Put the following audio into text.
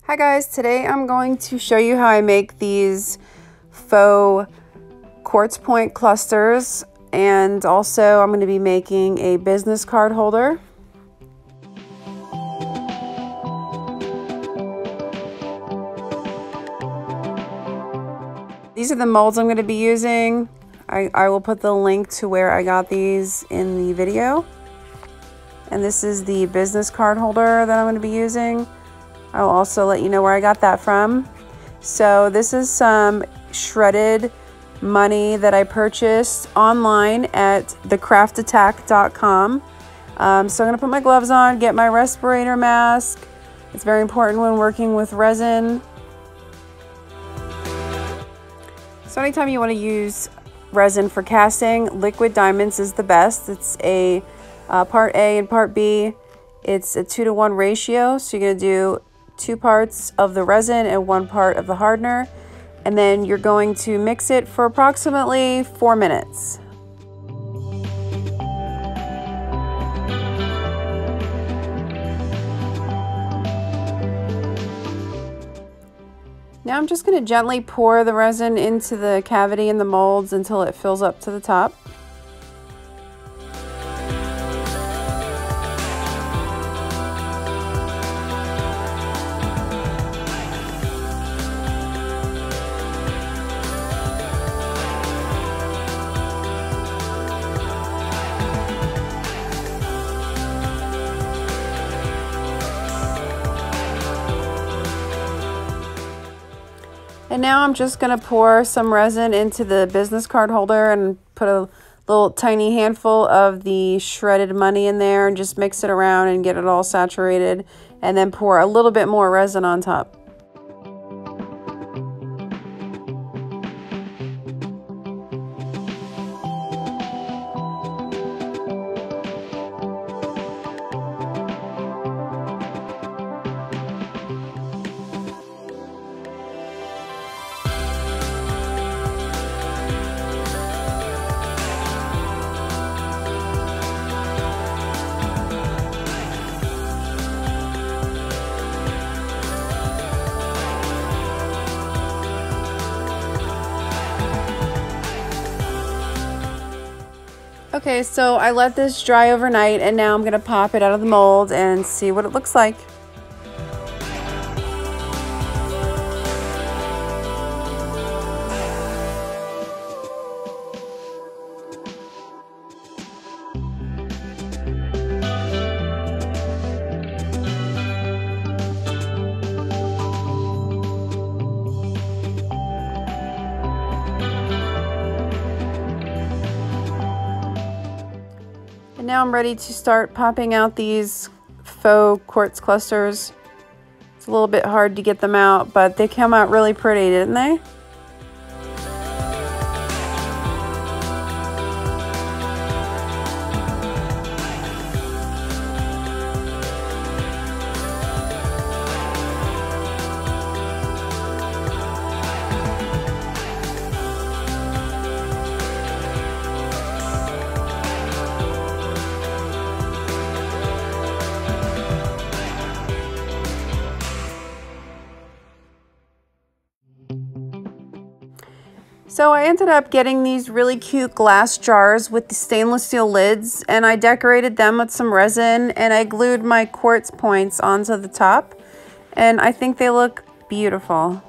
Hi guys, today I'm going to show you how I make these faux quartz point clusters, and also I'm going to be making a business card holder. These are the molds I'm going to be using. I will put the link to where I got these in the video. And this is the business card holder that I'm going to be using. I'll also let you know where I got that from. So this is some shredded money that I purchased online at thecraftattack.com. So I'm going to put my gloves on, get my respirator mask. It's very important when working with resin. So anytime you want to use resin for casting, Liquid Diamonds is the best. It's a part A and part B. It's a 2-to-1 ratio. So you're going to do 2 parts of the resin and 1 part of the hardener, and then you're going to mix it for approximately 4 minutes. Now I'm just going to gently pour the resin into the cavity in the molds until it fills up to the top. And now I'm just going to pour some resin into the business card holder and put a little tiny handful of the shredded money in there and just mix it around and get it all saturated, and then pour a little bit more resin on top. Okay, so I let this dry overnight, and now I'm going to pop it out of the mold and see what it looks like. And now I'm ready to start popping out these faux quartz clusters. It's a little bit hard to get them out, but they come out really pretty, didn't they? So I ended up getting these really cute glass jars with the stainless steel lids, and I decorated them with some resin, and I glued my quartz points onto the top, and I think they look beautiful.